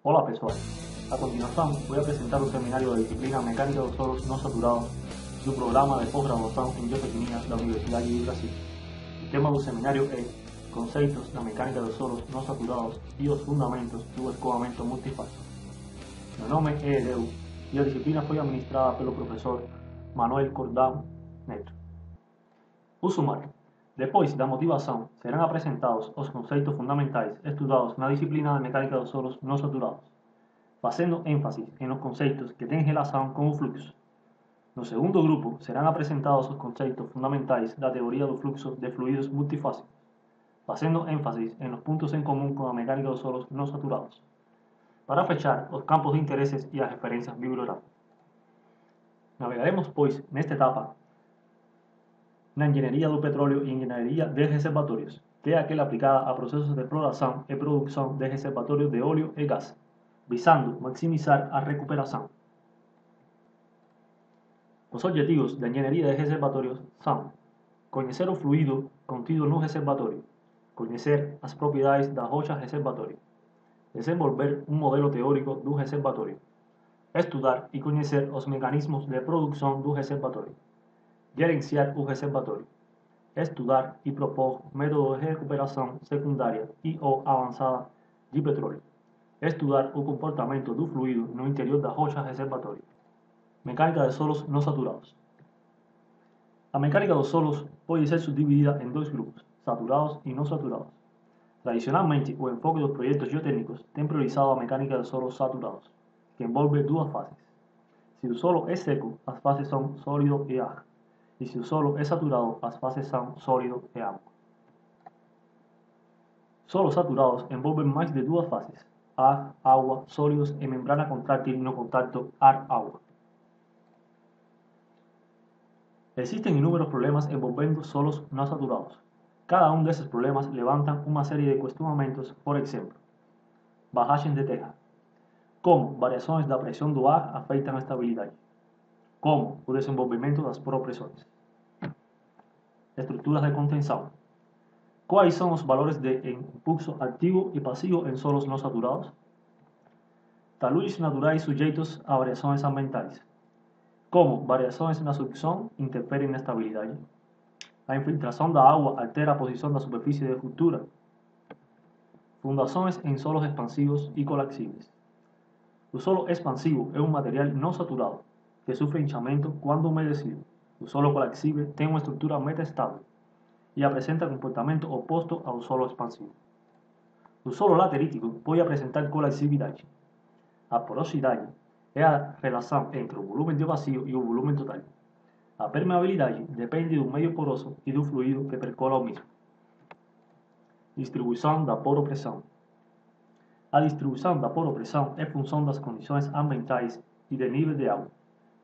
Hola pessoal, a continuação voy a presentar o seminário da disciplina Mecânica dos Solos Não Saturados do programa de pós-graduação em Geotecnia da Universidade de Brasil. O tema do seminário é Conceitos da Mecânica dos Solos Não Saturados e os Fundamentos do Escoamento Multifásico. Meu nome é Eleu e a disciplina foi administrada pelo professor Manuel Cordão Neto. O sumário. Depois da motivação, serão apresentados os conceitos fundamentais estudados na disciplina de Mecânica dos Solos Não Saturados, fazendo ênfase nos conceitos que têm relação com o fluxo. No segundo grupo, serão apresentados os conceitos fundamentais da teoria do fluxo de fluidos multifásicos, fazendo ênfase nos pontos em comum com a mecânica dos solos não saturados. Para fechar, os campos de interesses e as referências bibliográficas. Navegaremos, pois, nesta etapa, na engenharia do petróleo e engenharia de reservatórios, que é aquela aplicada a processos de exploração e produção de reservatórios de óleo e gás, visando maximizar a recuperação. Os objetivos da engenharia de reservatórios são conhecer o fluido contido no reservatório, conhecer as propriedades da rocha reservatório, desenvolver um modelo teórico do reservatório, estudar e conhecer os mecanismos de produção do reservatório, gerenciar o reservatório, estudar e propor métodos de recuperação secundária e ou avançada de petróleo, estudar o comportamento do fluido no interior da rocha reservatório. Mecânica de solos não saturados. A mecânica dos solos pode ser subdividida em dois grupos, saturados e não saturados. Tradicionalmente, o enfoque dos projetos geotécnicos tem priorizado a mecânica de solos saturados, que envolve duas fases. Se o solo é seco, as fases são sólido e água, e se o solo é saturado, as fases são sólido e água. Solos saturados envolvem mais de duas fases, ar, água, sólidos e membrana contráctil no contacto ar-água. Existen inúmeros problemas envolvendo solos não saturados. Cada um desses problemas levantam uma série de questionamentos, por exemplo, barragem de terra, como variações da pressão do ar afetam a estabilidade, como o desenvolvimento das propressões, estruturas de contenção, quais são os valores de impulso ativo e passivo em solos não saturados, taludes naturais sujeitos a variações ambientais, como variações na sucção interferem na estabilidade, a infiltração da água altera a posição da superfície de ruptura, fundações em solos expansivos e colapsíveis. O solo expansivo é um material não saturado, que sofre inchamento quando umedecido. O solo colapsível tem uma estrutura metastável e apresenta comportamento oposto ao solo expansivo. O solo laterítico pode apresentar colapsividade. A porosidade é a relação entre o volume de vazio e o volume total. A permeabilidade depende do meio poroso e do fluido que percola o mesmo. Distribuição da poropressão. A distribuição da poropressão é função das condições ambientais e do nível de água.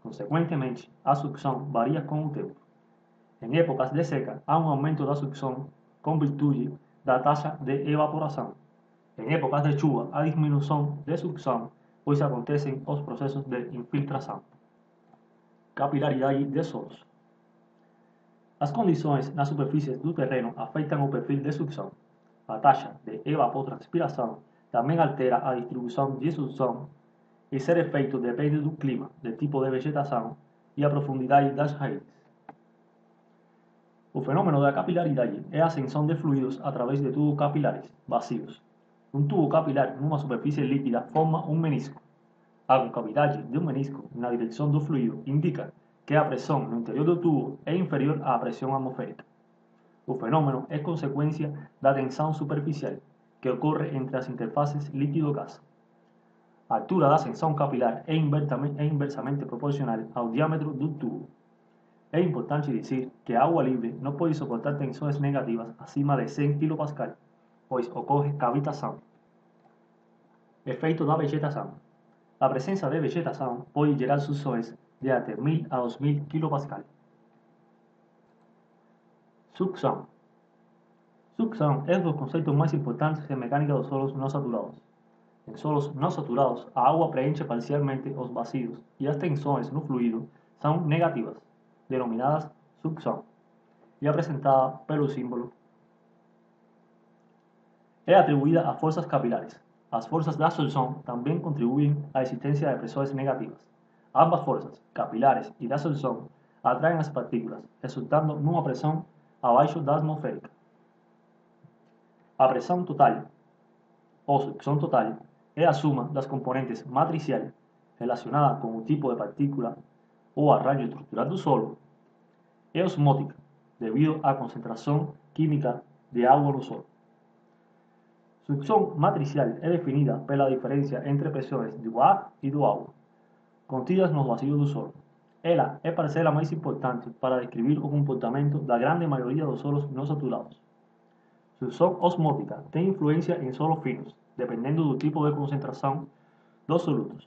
Consequentemente, a sucção varia com o tempo. Em épocas de seca, há um aumento da sucção com virtude da taxa de evaporação. Em épocas de chuva, há diminuição de sucção, pois acontecem os processos de infiltração. Capilaridade de solos. As condições nas superfícies do terreno afetam o perfil de sucção. A taxa de evapotranspiração também altera a distribuição de sucção e ser efeito depende do clima, do tipo de vegetação e a profundidade das raízes. O fenômeno da capilaridade é a ascensão de fluidos através de tubos capilares vazios. Um tubo capilar numa superfície líquida forma um menisco. A concavidade de um menisco na direção do fluido indica que a pressão no interior do tubo é inferior à pressão atmosférica. O fenômeno é consequência da tensão superficial, que ocorre entre as interfaces líquido-gás. A altura da ascensão capilar é inversamente proporcional ao diâmetro do tubo. É importante dizer que a água livre não pode suportar tensões negativas acima de 100 kPa, pois ocorre cavitação. Efeito da vegetação. A presença de vegetação pode gerar sucções de até 1000 a 2000 kPa. Sucção. Sucção é um dos conceitos mais importantes em mecânica dos solos não saturados. Em solos não saturados, a água preenche parcialmente os vazios e as tensões no fluido são negativas, denominadas sucção, e apresentada pelo símbolo. É atribuída a forças capilares. As forças de absorção também contribuem à existência de pressões negativas. Ambas forças, capilares e de absorção, atraem as partículas, resultando numa pressão abaixo da atmosférica. A pressão total, ou sucção total, é a suma das componentes matricial relacionada com o tipo de partícula ou arranjo estrutural do solo, e osmótica, devido à concentração química de água no solo. Sucção matricial é definida pela diferença entre pressões do ar e do água, contidas nos vazios do solo. Ela é a parcela mais importante para descrever o comportamento da grande maioria dos solos não saturados. Sucção osmótica tem influência em solos finos, dependendo do tipo de concentração dos solutos.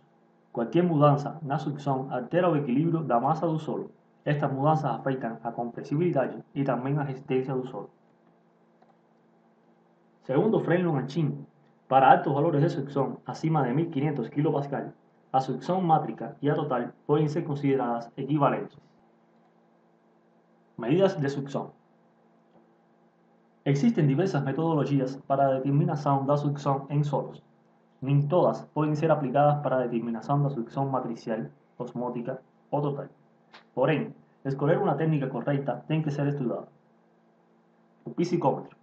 Qualquer mudança na sucção altera o equilíbrio da massa do solo. Estas mudanças afetam a compressibilidade e também a resistência do solo. Segundo Frenlund-Chin, para altos valores de sucção acima de 1500 kPa, a sucção mátrica e a total podem ser consideradas equivalentes. Medidas de sucção. Existem diversas metodologias para a determinação da sucção em solos. Nem todas podem ser aplicadas para a determinação da sucção matricial, osmótica ou total. Porém, escolher uma técnica correta tem que ser estudada. O psicômetro.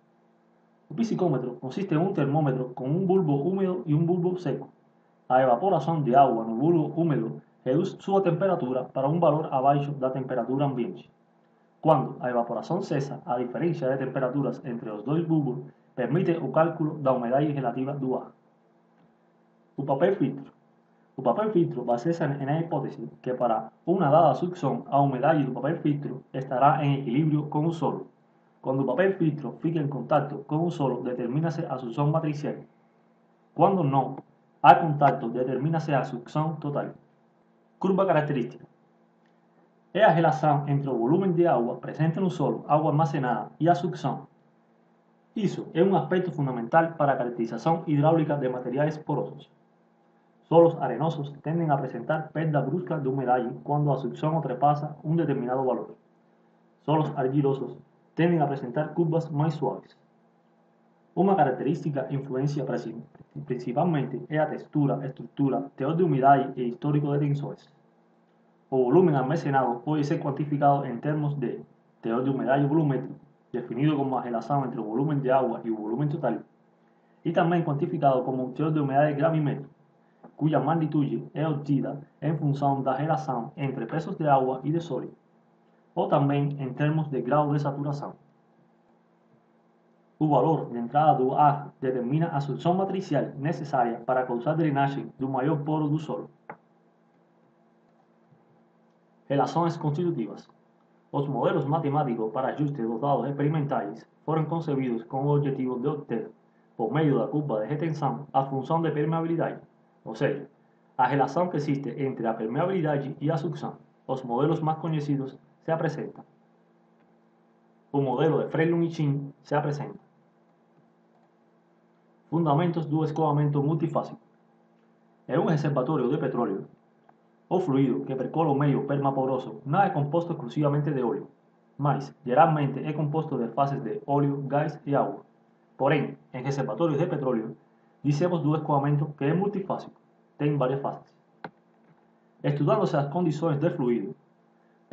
O psicômetro consiste em um termômetro com um bulbo úmido e um bulbo seco. A evaporação de água no bulbo úmido reduz sua temperatura para um valor abaixo da temperatura ambiente. Quando a evaporação cessa, a diferença de temperaturas entre os dois bulbos permite o cálculo da umidade relativa do ar. O papel filtro. O papel filtro baseia-se na hipótese que para uma dada sucção, a umidade do papel filtro estará em equilíbrio com o solo. Quando o papel filtro fica em contato com o solo, determina-se a sucção matricial. Quando não há contato, determina-se a sucção total. Curva característica. É a relação entre o volume de água presente no solo, água armazenada, e a sucção. Isso é um aspecto fundamental para a caracterização hidráulica de materiais porosos. Solos arenosos tendem a apresentar perda brusca de umidade quando a sucção ultrapassa um determinado valor. Solos argilosos tendem a apresentar curvas mais suaves. Uma característica influencia principalmente é a textura, estrutura, teor de umidade e histórico de tensões. O volume armazenado pode ser quantificado em termos de teor de umidade volumétrico, definido como a relação entre o volume de água e o volume total, e também quantificado como o teor de umidade gravimétrico, cuja magnitude é obtida em função da relação entre pesos de água e de sólido, ou também em termos de grau de saturação. O valor de entrada do ar determina a sucção matricial necessária para causar drenagem do maior poro do solo. Relações constitutivas. Os modelos matemáticos para ajuste dos dados experimentais foram concebidos com o objetivo de obter, por meio da curva de retenção, a função de permeabilidade, ou seja, a relação que existe entre a permeabilidade e a sucção. Os modelos mais conhecidos se apresentam. O modelo de Frenlund e Chin se apresenta. Fundamentos do escoamento multifásico. Em um reservatório de petróleo, o fluido que percola o meio permaporoso não é composto exclusivamente de óleo, mas geralmente é composto de fases de óleo, gás e água. Porém, em reservatórios de petróleo, dizemos do escoamento que é multifásico, tem várias fases. Estudando-se as condições do fluido,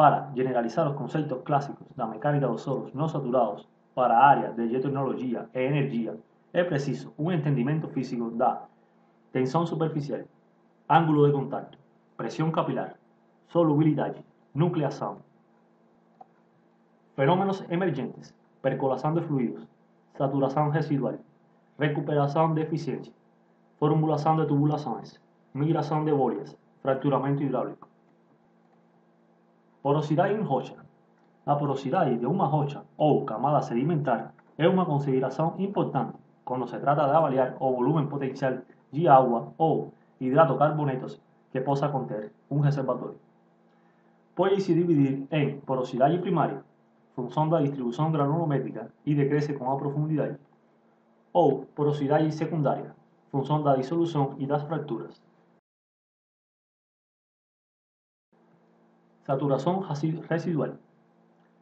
para generalizar os conceitos clássicos da mecânica dos solos não saturados para a área de geotecnologia e energia, é preciso um entendimento físico da tensão superficial, ângulo de contato, pressão capilar, solubilidade, nucleação. Fenômenos emergentes, percolação de fluidos, saturação residual, recuperação de eficiência, formulação de tubulações, migração de bolhas, fraturamento hidráulico. Porosidade em rocha. A porosidade de uma rocha ou camada sedimentar é uma consideração importante quando se trata de avaliar o volume potencial de água ou hidratocarbonetos que possa conter um reservatório. Pode se dividir em porosidade primária, função da distribuição granulométrica e decresce com a profundidade, ou porosidade secundária, função da dissolução e das fraturas. Saturação residual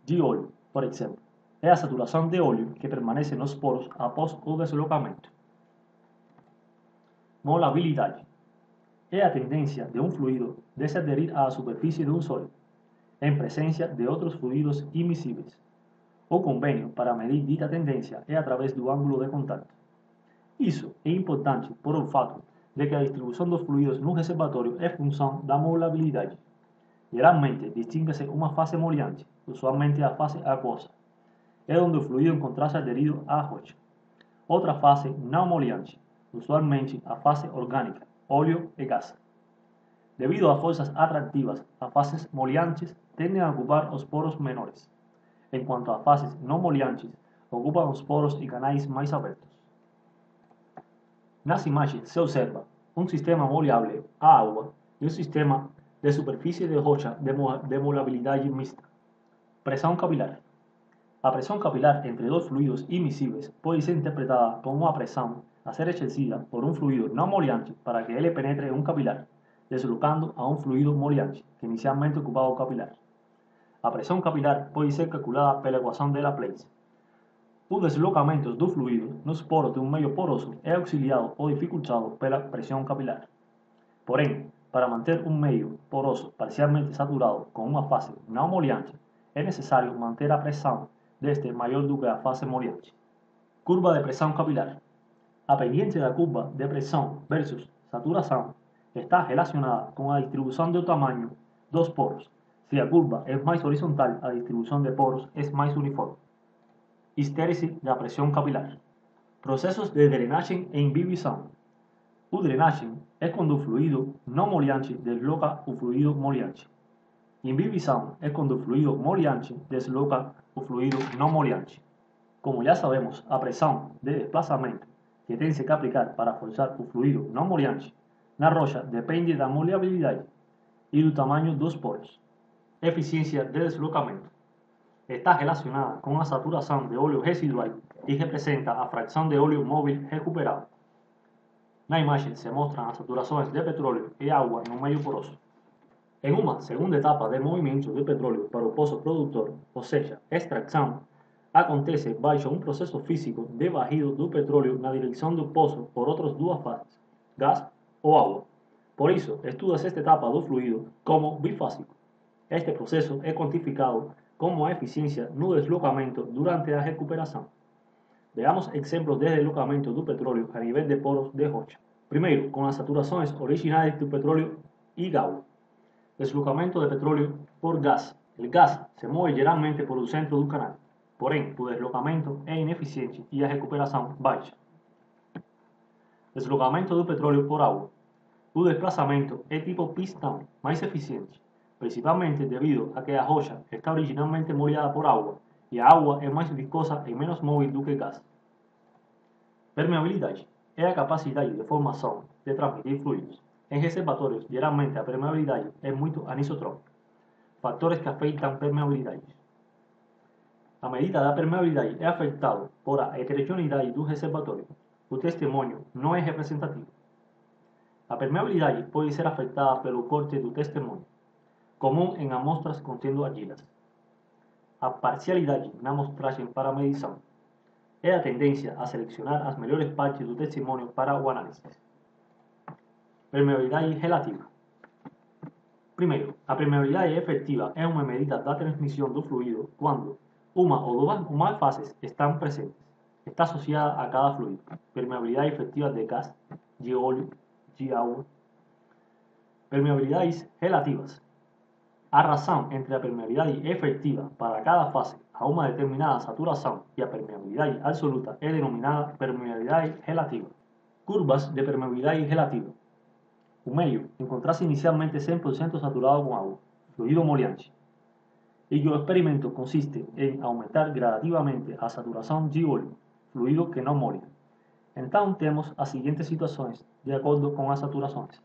de óleo, por exemplo, é a saturação de óleo que permanece nos poros após o deslocamento. Molabilidade é a tendência de um fluido de se aderir à superfície de um sólido, em presença de outros fluidos imiscíveis. O convênio para medir dita tendência é através do ângulo de contato. Isso é importante por o fato de que a distribuição dos fluidos no reservatório é função da molabilidade. Geralmente distingue-se uma fase moliante, usualmente a fase aquosa, é onde o fluido encontra-se aderido à rocha. Outra fase não moliante, usualmente a fase orgânica, óleo e gás. Debido a forças atrativas, as fases moliantes tendem a ocupar os poros menores, enquanto as fases não moliantes ocupam os poros e canais mais abertos. Nas imagens se observa um sistema maleável à água e um sistema de superfície de rocha de molabilidade mista. Pressão capilar. A pressão capilar entre dois fluidos imiscíveis pode ser interpretada como uma pressão a ser exercida por um fluido não moliante para que ele penetre em um capilar, deslocando a um fluido moliante, que inicialmente ocupava o capilar. A pressão capilar pode ser calculada pela equação de Laplace. O deslocamento do fluido nos poros de um meio poroso é auxiliado ou dificultado pela pressão capilar. Porém, para manter um meio poroso parcialmente saturado com uma fase não moliante, é necessário manter a pressão deste maior do que a fase moliante. Curva de pressão capilar. A pendiente da curva de pressão versus saturação está relacionada com a distribuição do tamanho dos poros. Se a curva é mais horizontal, a distribuição de poros é mais uniforme. Histérese da pressão capilar. Processos de drenagem e imbibição. O drenagem é quando o fluido não moliante desloca o fluido moliante. Imbibição é quando o fluido moliante desloca o fluido não moliante. Como já sabemos, a pressão de desplazamento que tem-se que aplicar para forçar o fluido não moliante na rocha depende da maleabilidade e do tamanho dos poros. Eficiência de deslocamento. Está relacionada com a saturação de óleo residual e representa a fração de óleo móvel recuperado. Na imagem se mostram as saturações de petróleo e água no meio poroso. Em uma segunda etapa de movimento de petróleo para o poço produtor, ou seja, extração, acontece baixo um processo físico de varrido do petróleo na direção do poço por outras duas fases, gás ou água. Por isso, estuda-se esta etapa do fluido como bifásico. Este processo é quantificado como a eficiência no deslocamento durante a recuperação. Veamos exemplos de deslocamento do petróleo a nível de poros de rocha. Primeiro, com as saturações originais do petróleo e água. Deslocamento de petróleo por gás. O gás se move geralmente por o centro do canal, porém o deslocamento é ineficiente e a recuperação baixa. Deslocamento do petróleo por água. O desplazamento é tipo pistão, mais eficiente, principalmente devido a que a rocha está originalmente molhada por água e a água é mais viscosa e menos móvel do que gás. Permeabilidade é a capacidade de formação de transmitir fluidos. Em reservatórios, geralmente a permeabilidade é muito anisotrópica. Fatores que afetam permeabilidade. A medida da permeabilidade é afetada por a heterogeneidade do reservatório. O testemunho não é representativo. A permeabilidade pode ser afetada pelo corte do testemunho, comum em amostras contendo argilas. A parcialidade na amostragem para medição é a tendência a selecionar as melhores partes do testemunho para o análise. Permeabilidade relativa. Primeiro, a permeabilidade efetiva é uma medida da transmissão do fluido quando uma ou duas mais fases estão presentes. Está associada a cada fluido. Permeabilidade efetiva de gás, de óleo, de água. Permeabilidades relativas. A razão entre a permeabilidade efetiva para cada fase a uma determinada saturação e a permeabilidade absoluta é denominada permeabilidade relativa. Curvas de permeabilidade relativa. O meio encontra-se inicialmente 100% saturado com água, fluido moliante, e que o experimento consiste em aumentar gradativamente a saturação de óleo, fluido que não molha. Então temos as seguintes situações de acordo com as saturações.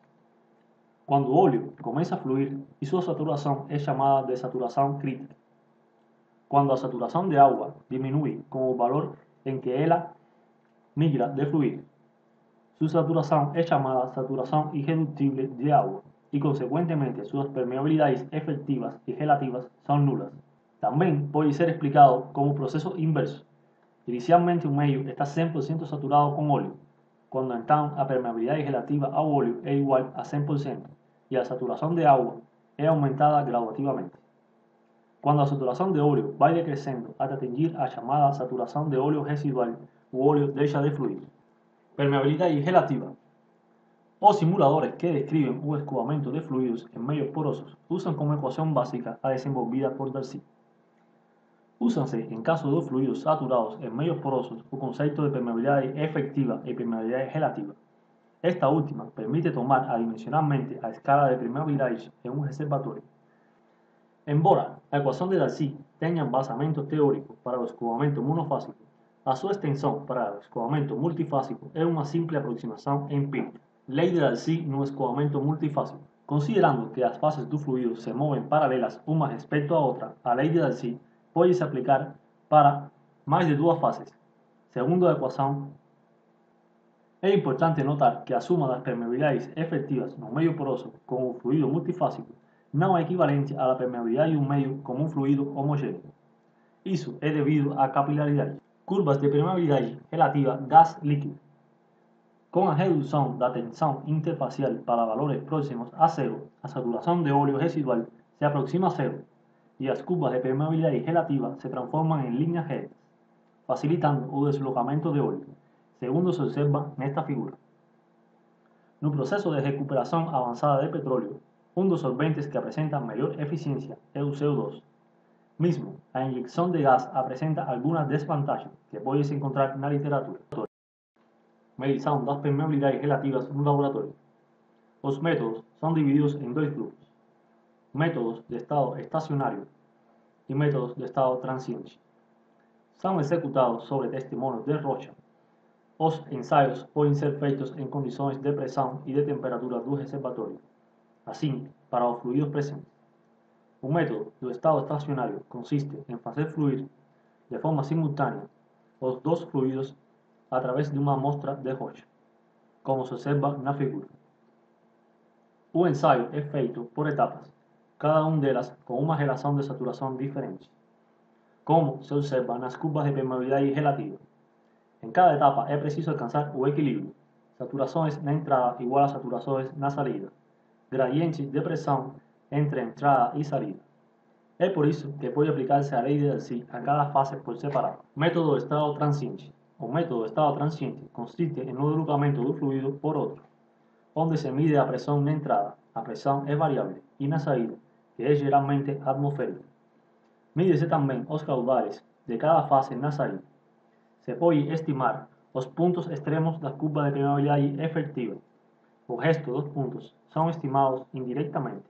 Quando o óleo começa a fluir e sua saturação é chamada de saturação crítica. Quando a saturação de água diminui com o valor em que ela migra de fluir, sua saturação é chamada saturação irredutível de água e, consequentemente, suas permeabilidades efetivas e relativas são nulas. Também pode ser explicado como processo inverso. Inicialmente o meio está 100% saturado com óleo. quando então a permeabilidade relativa ao óleo é igual a 100% e a saturação de água é aumentada gradativamente. Quando a saturação de óleo vai decrescendo até atingir a chamada saturação de óleo residual, o óleo deixa de fluir. Permeabilidade relativa. Os simuladores que describen o escoamento de fluidos en medios porosos usan como ecuación básica a desenvolvida por Darcy. Úsanse, en caso de fluidos saturados en medios porosos, o conceito de permeabilidade efectiva e permeabilidade relativa. Esta última permite tomar adimensionalmente a escala de permeabilidade en un reservatório. Embora a ecuação de Darcy tenha embasamento teórico para o escoamento monofásico, a sua extensão para o escoamento multifásico é uma simple aproximação empírica. Lei de Darcy no escoamento multifásico. Considerando que as fases do fluido se movem paralelas uma respeito à outra, a lei de Darcy pode se aplicar para mais de duas fases. Segundo a equação, é importante notar que a suma das permeabilidades efetivas no meio poroso com o fluido multifásico não é equivalente à permeabilidade de um meio com um fluido homogêneo. Isso é devido à capilaridade. Curvas de permeabilidade relativa gás-líquido. Com a redução da tensão interfacial para valores próximos a zero, a saturação de óleo residual se aproxima a zero e as curvas de permeabilidade relativa se transformam em linhas retas, facilitando o deslocamento de óleo, segundo se observa nesta figura. No processo de recuperação avançada de petróleo, um dos solventes que apresenta melhor eficiência é o CO2. Mesmo, a injecção de gás apresenta algumas desvantagens que pode se encontrar na literatura. Medição das permeabilidades relativas no laboratório. Os métodos são divididos em dois grupos: métodos de estado estacionário e métodos de estado transiente. São executados sobre testemunhos de rocha. Os ensaios podem ser feitos em condições de pressão e de temperatura do reservatório, assim para os fluidos presentes. O método do estado estacionário consiste em fazer fluir de forma simultânea os dois fluidos a través de uma amostra de rocha, como se observa na figura. O ensaio é feito por etapas, cada uma delas com uma relação de saturação diferente, como se observa nas curvas de permeabilidade relativa. Em cada etapa é preciso alcançar o equilíbrio, saturações na entrada igual a saturações na saída, gradientes de pressão entre entrada e saída. É por isso que pode aplicar-se a lei de Darcy a cada fase por separado. Método de estado transiente. O método de estado transiente consiste em um deslocamento do fluido por outro, onde se mide a pressão na entrada, a pressão é variável, e na saída, que é geralmente atmosférica. Mide-se também os caudais de cada fase na saída. Se pode estimar os pontos extremos da curva de permeabilidade efetiva. O resto dos pontos são estimados indiretamente,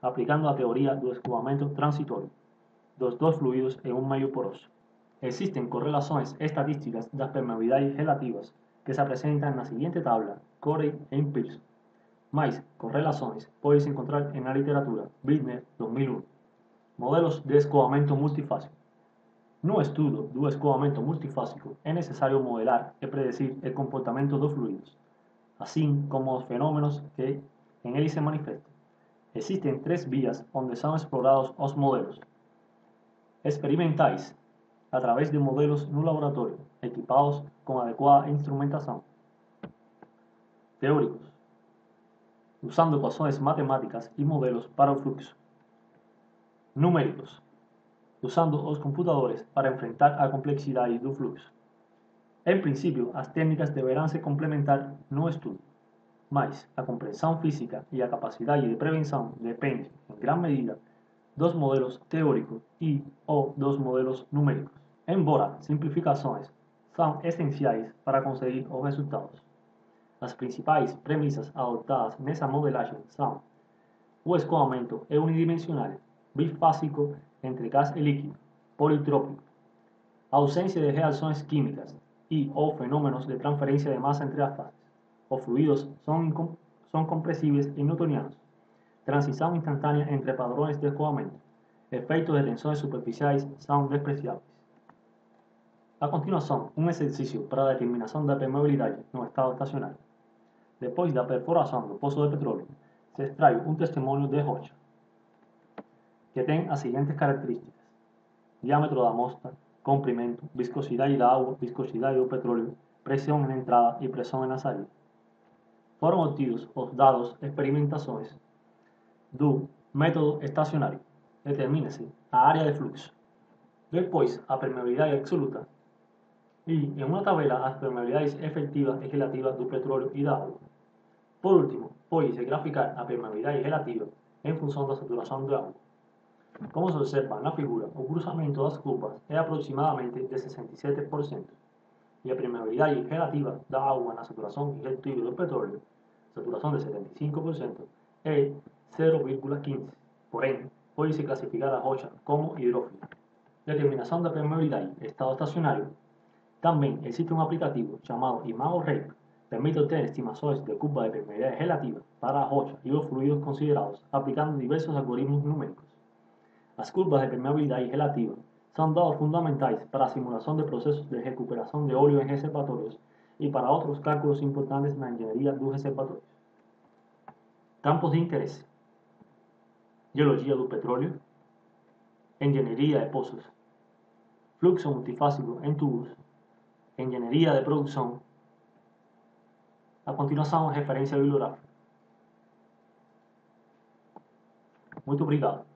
aplicando a teoria do escoamento transitório dos dois fluidos em um meio poroso. Existem correlações estatísticas das permeabilidades relativas que se apresentam na seguinte tabla, Corey e Pearson. Mais correlações pode-se encontrar na literatura, Bittner, 2001. Modelos de escoamento multifásico. No estudo do escoamento multifásico é necessário modelar e predecir o comportamento dos fluidos, assim como os fenômenos que em ele se manifestam. Existem três vias onde são explorados os modelos: experimentais, a través de modelos no laboratório, equipados com adequada instrumentação; teóricos, usando equações matemáticas e modelos para o fluxo; numéricos, usando os computadores para enfrentar a complexidade do fluxo. Em princípio, as técnicas deverão se complementar no estudo, mas a compreensão física e a capacidade de prevenção depende, em grande medida, dos modelos teóricos e ou dos modelos numéricos. Embora simplificações são essenciais para conseguir os resultados, as principais premissas adotadas nessa modelagem são: o escoamento é unidimensional, bifásico entre gás e líquido, politrópico, a ausência de reações químicas e ou fenômenos de transferência de massa entre as fases. Os fluidos são compressíveis e newtonianos, transição instantânea entre padrões de escoamento, efeitos de tensões superficiais são despreciáveis. A continuação, um exercício para a determinação da permeabilidade no estado estacionário. Depois da perfuração do poço de petróleo, se extrai um testemunho de rocha, que tem as seguintes características: diâmetro da amostra, comprimento, viscosidade da água, viscosidade do petróleo, pressão na entrada e pressão na saída. Foram obtidos os dados experimentações do método estacionário. Determina-se a área de fluxo. Depois, a permeabilidade absoluta e, em uma tabela, as permeabilidades efetivas e relativas do petróleo e da água. Por último, pode-se graficar a permeabilidade relativa em função da saturação de água. Como se observa na figura, o cruzamento das curvas é aproximadamente de 67% e a permeabilidade relativa da água na saturação relativa do petróleo, saturação de 75%, é 0,15. Porém, pode-se classificar a rocha como hidrófila. Determinação da permeabilidade em estado estacionário. Também existe um aplicativo chamado ImagoRay, que permite obter estimações de curva de permeabilidade relativa para a rocha e os fluidos considerados, aplicando diversos algoritmos numéricos. As curvas de permeabilidade relativa são dados fundamentais para a simulação de processos de recuperação de óleo em reservatórios e para outros cálculos importantes na engenharia dos reservatórios. Campos de interesse: geologia do petróleo, engenharia de poços, fluxo multifásico em tubos, engenharia de produção. A continuação, referência bibliográfica. Muito obrigado.